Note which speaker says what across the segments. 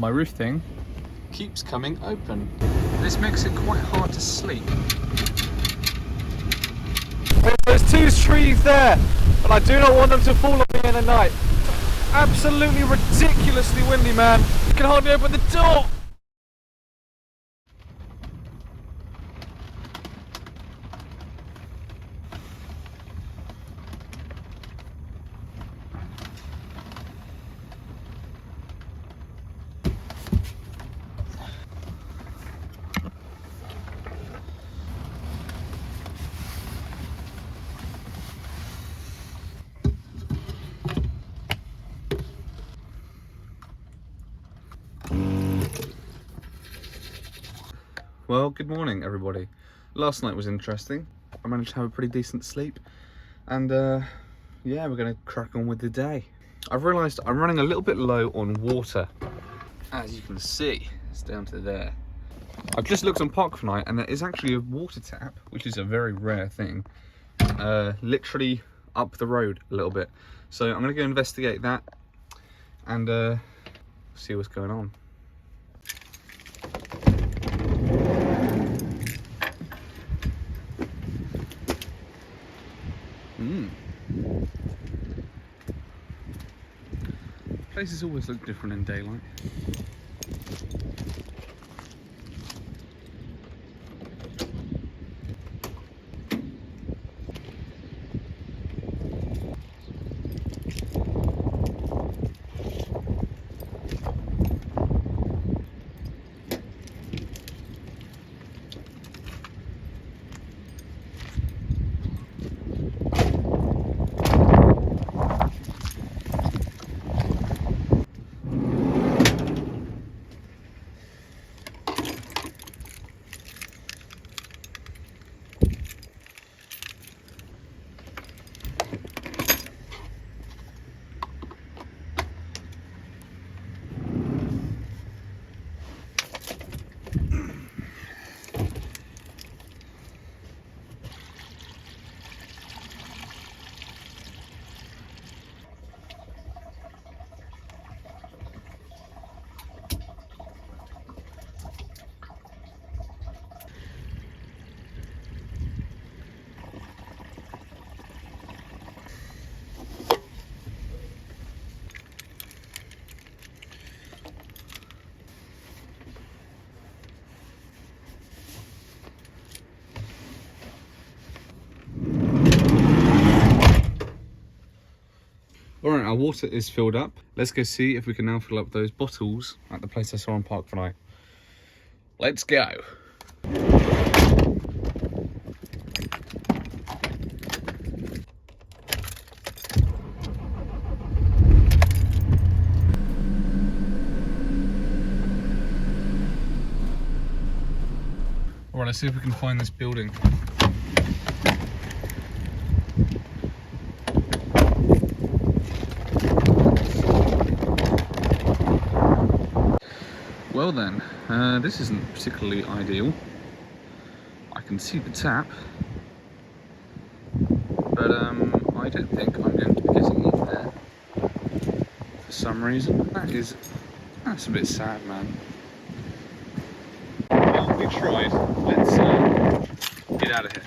Speaker 1: my roof thing keeps coming open. This makes it quite hard to sleep. There's two trees there, but I do not want them to fall on me in the night. Absolutely ridiculously windy, man. You can hardly open the door. Well, good morning everybody. Last night was interesting. I managed to have a pretty decent sleep and yeah, we're gonna crack on with the day. I've realised I'm running a little bit low on water. As you can see, it's down to there. I've just looked on Park4Night and there is actually a water tap, which is a very rare thing, literally up the road a little bit. So I'm gonna go investigate that and see what's going on. Places always look different in daylight. Alright, our water is filled up. Let's go see if we can now fill up those bottles at the place I saw on Park4Night. Let's go. Alright, let's see if we can find this building. Well then, this isn't particularly ideal. I can see the tap, but I don't think I'm going to be getting in there for some reason. That's a bit sad, man. Well, we tried. Let's get out of here.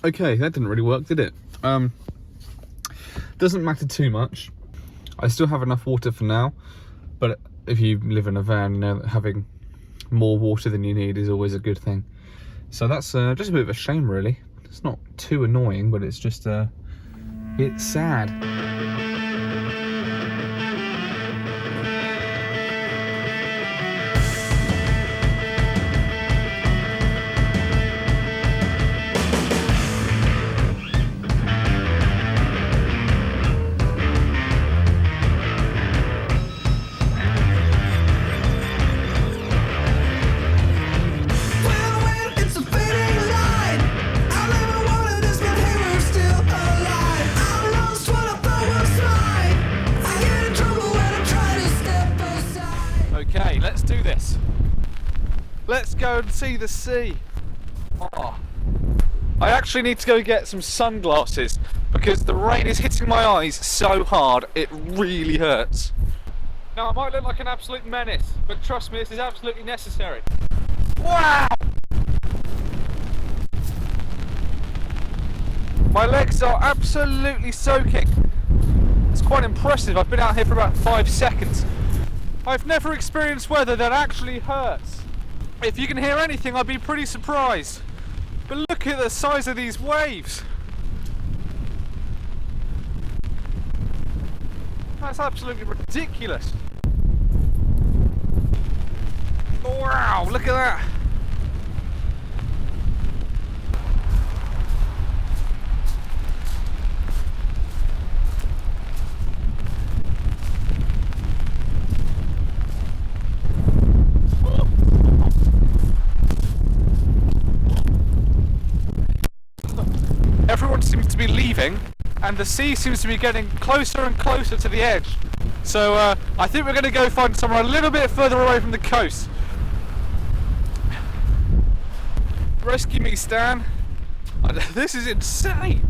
Speaker 1: Okay, that didn't really work, did it? Doesn't matter too much. I still have enough water for now, but if you live in a van, you know that having more water than you need is always a good thing. So that's just a bit of a shame, really. It's not too annoying, but it's just it's sad. Okay, let's do this. Let's go and see the sea. Oh, I actually need to go get some sunglasses because the rain is hitting my eyes so hard, it really hurts. Now, I might look like an absolute menace, but trust me, this is absolutely necessary. Wow! My legs are absolutely soaking. It's quite impressive. I've been out here for about 5 seconds. I've never experienced weather that actually hurts. If you can hear anything, I'd be pretty surprised. But look at the size of these waves. That's absolutely ridiculous. Wow, look at that. Everyone seems to be leaving, and the sea seems to be getting closer and closer to the edge. So I think we're going to go find somewhere a little bit further away from the coast. Rescue me, Stan. This is insane.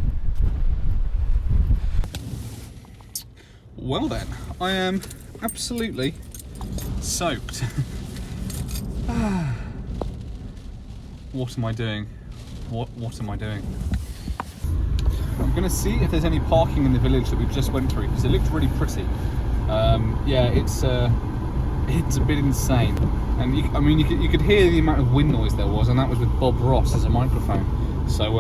Speaker 1: Well then, I am absolutely soaked. What am I doing? What am I doing? I'm going to see if there's any parking in the village that we just went through, because it looked really pretty. Yeah, it's a bit insane. And you could hear the amount of wind noise there was, and that was with Bob Ross as a microphone. So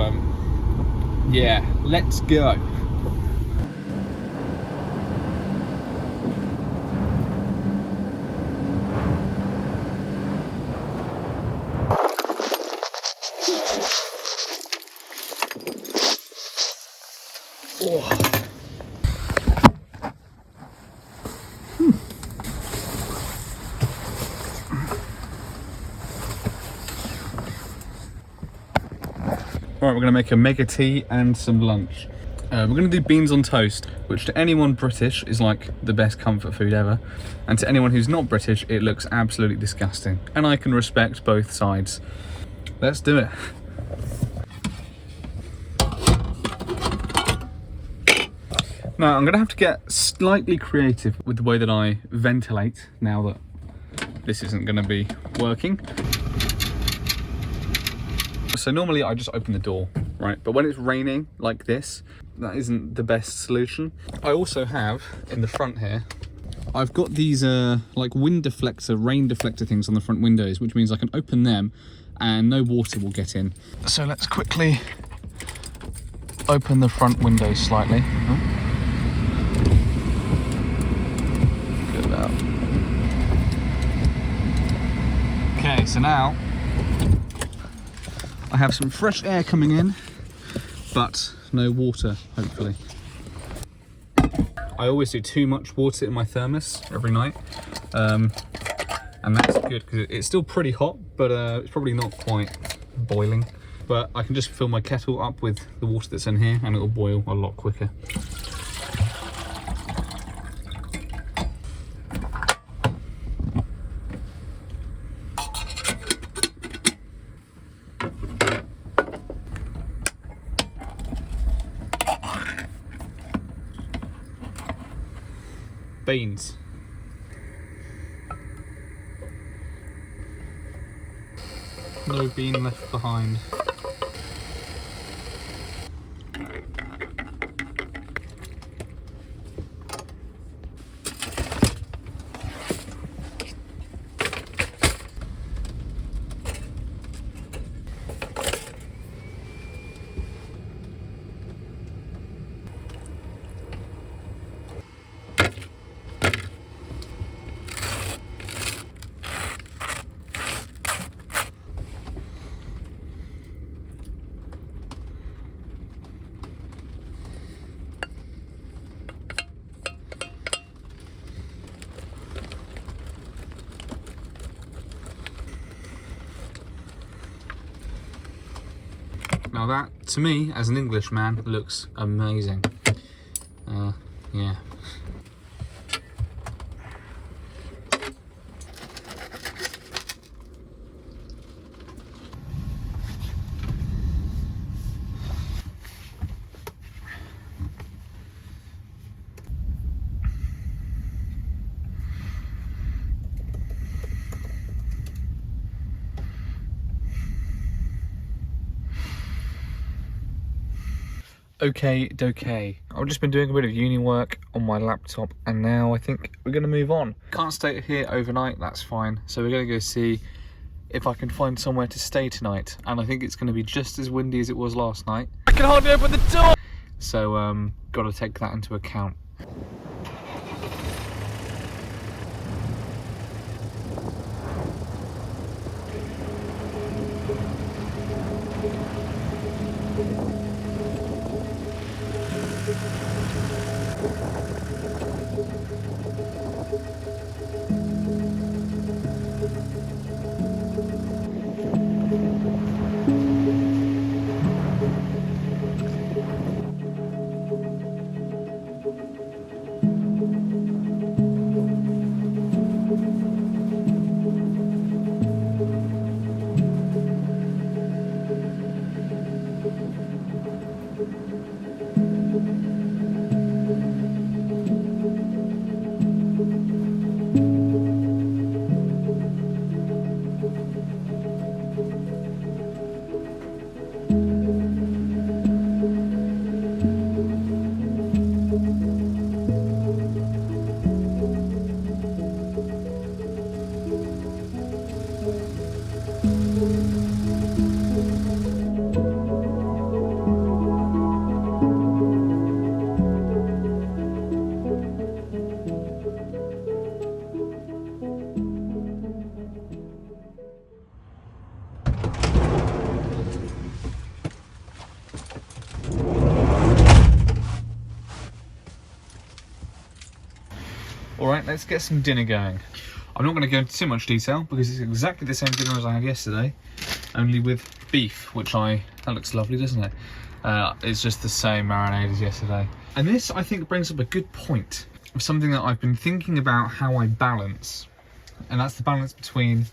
Speaker 1: yeah, let's go. Alright, we're going to make a mega tea and some lunch. We're going to do beans on toast, which to anyone British is like the best comfort food ever. And to anyone who's not British, it looks absolutely disgusting. And I can respect both sides. Let's do it. Now, I'm going to have to get slightly creative with the way that I ventilate now that this isn't going to be working. So normally I just open the door, right? But when it's raining like this, that isn't the best solution. I also have, in the front here, I've got these like wind deflector, rain deflector things on the front windows, which means I can open them and no water will get in. So let's quickly open the front windows slightly. Good about. Okay, so now I have some fresh air coming in, but no water, hopefully. I always do too much water in my thermos every night, and that's good because it's still pretty hot, but it's probably not quite boiling. But I can just fill my kettle up with the water that's in here and it'll boil a lot quicker. Beans. No bean left behind. Now that, to me, as an Englishman, looks amazing. Yeah. Okay. I've just been doing a bit of uni work on my laptop, and now I think we're going to move on. Can't stay here overnight, that's fine. So we're going to go see if I can find somewhere to stay tonight. And I think it's going to be just as windy as it was last night. I can hardly open the door! So, got to take that into account. Alright, let's get some dinner going. I'm not going to go into too much detail because it's exactly the same dinner as I had yesterday, only with beef, that looks lovely, doesn't it? It's just the same marinade as yesterday. And this, I think, brings up a good point of something that I've been thinking about how I balance. And that's the balance between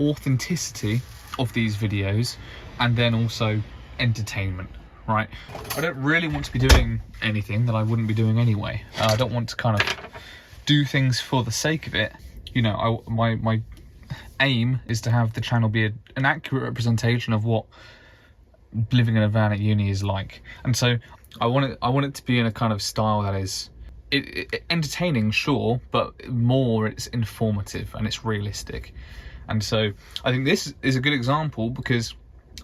Speaker 1: authenticity of these videos and then also entertainment, right? I don't really want to be doing anything that I wouldn't be doing anyway. I don't want to kind of do things for the sake of it. You know, my aim is to have the channel be an accurate representation of what living in a van at uni is like. And so I want it to be in a kind of style that is entertaining, sure, but more it's informative and it's realistic. And so I think this is a good example because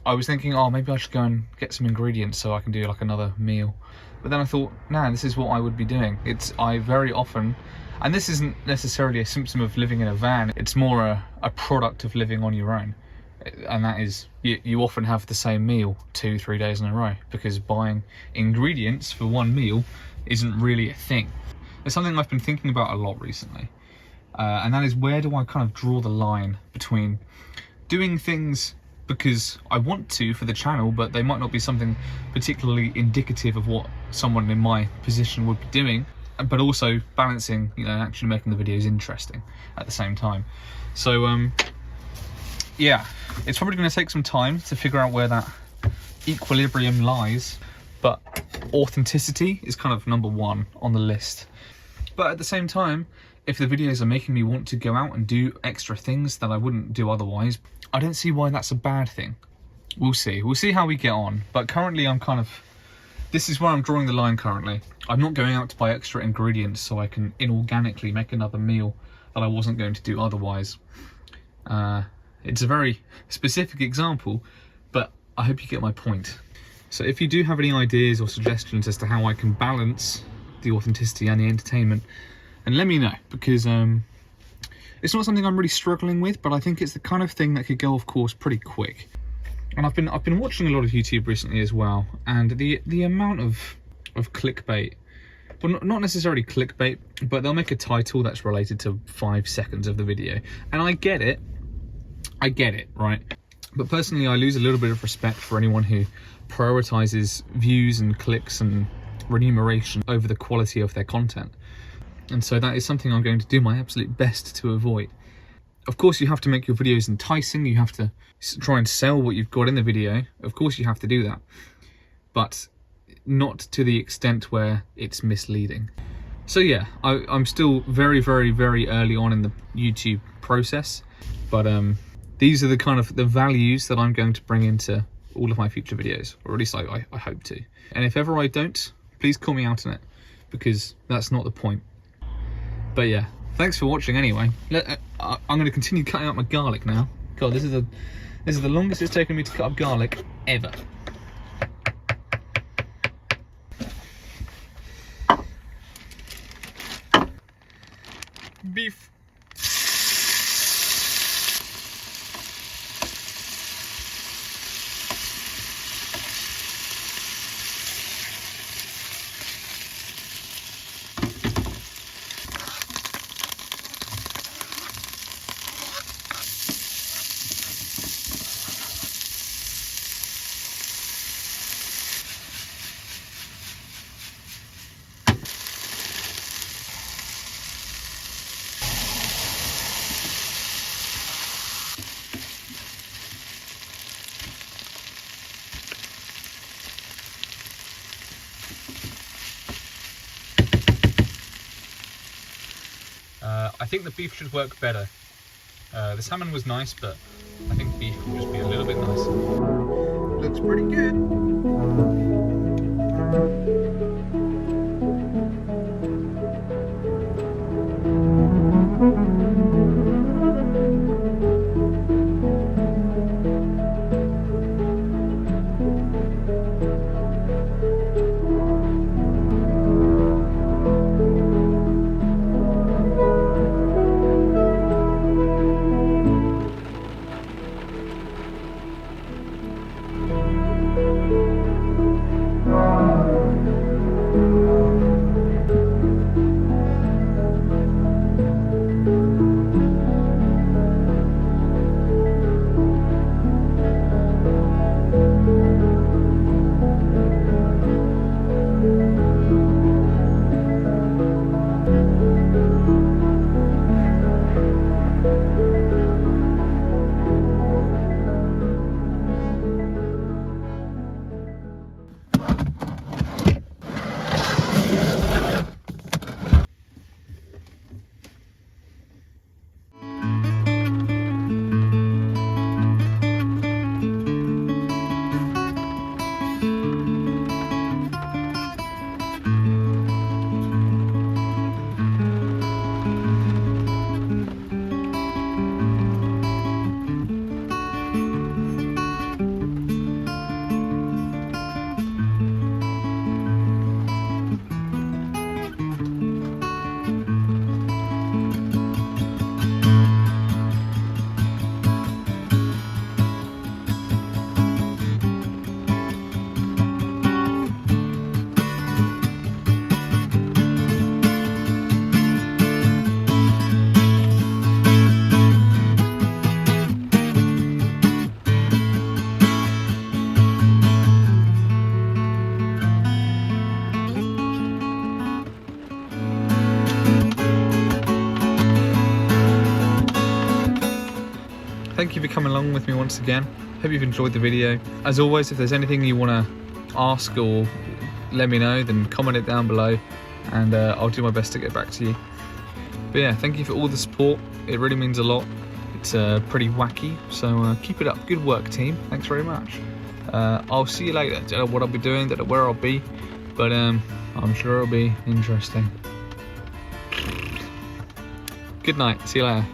Speaker 1: I was thinking, oh, maybe I should go and get some ingredients so I can do like another meal. But then I thought, nah, this is what I would be doing. I very often, and this isn't necessarily a symptom of living in a van, it's more a product of living on your own. And that is, you often have the same meal 2-3 days in a row because buying ingredients for one meal isn't really a thing. It's something I've been thinking about a lot recently. And that is, where do I kind of draw the line between doing things because I want to for the channel, but they might not be something particularly indicative of what someone in my position would be doing, but also balancing, you know, actually making the videos interesting at the same time. So yeah, it's probably going to take some time to figure out where that equilibrium lies, but authenticity is kind of number one on the list. But at the same time, if the videos are making me want to go out and do extra things that I wouldn't do otherwise, I don't see why that's a bad thing. We'll see how we get on. But currently this is where I'm drawing the line currently. I'm not going out to buy extra ingredients so I can inorganically make another meal that I wasn't going to do otherwise. It's a very specific example, but I hope you get my point. So if you do have any ideas or suggestions as to how I can balance the authenticity and the entertainment, and let me know, because it's not something I'm really struggling with, but I think it's the kind of thing that could go off course pretty quick. And I've been watching a lot of YouTube recently as well, and the amount of clickbait, well, not necessarily clickbait, but they'll make a title that's related to 5 seconds of the video, and I get it, right? But personally, I lose a little bit of respect for anyone who prioritizes views and clicks and remuneration over the quality of their content. And so that is something I'm going to do my absolute best to avoid. Of course, you have to make your videos enticing. You have to try and sell what you've got in the video. Of course, you have to do that. But not to the extent where it's misleading. So yeah, I'm still very, very, very early on in the YouTube process. But these are the kind of the values that I'm going to bring into all of my future videos, or at least I hope to. And if ever I don't, please call me out on it, because that's not the point. But yeah, thanks for watching anyway. I'm going to continue cutting up my garlic now. God, this is the longest it's taken me to cut up garlic ever. Beef. I think the beef should work better. The salmon was nice, but I think beef will just be a little bit nicer. Looks pretty good. Thank you for coming along with me once again. Hope you've enjoyed the video. As always, if there's anything you want to ask or let me know, then comment it down below and I'll do my best to get back to you. But yeah, thank you for all the support. It really means a lot. It's pretty wacky, so keep it up. Good work, team. Thanks very much. I'll see you later. Don't know what I'll be doing, don't know where I'll be, but I'm sure it'll be interesting. Good night. See you later.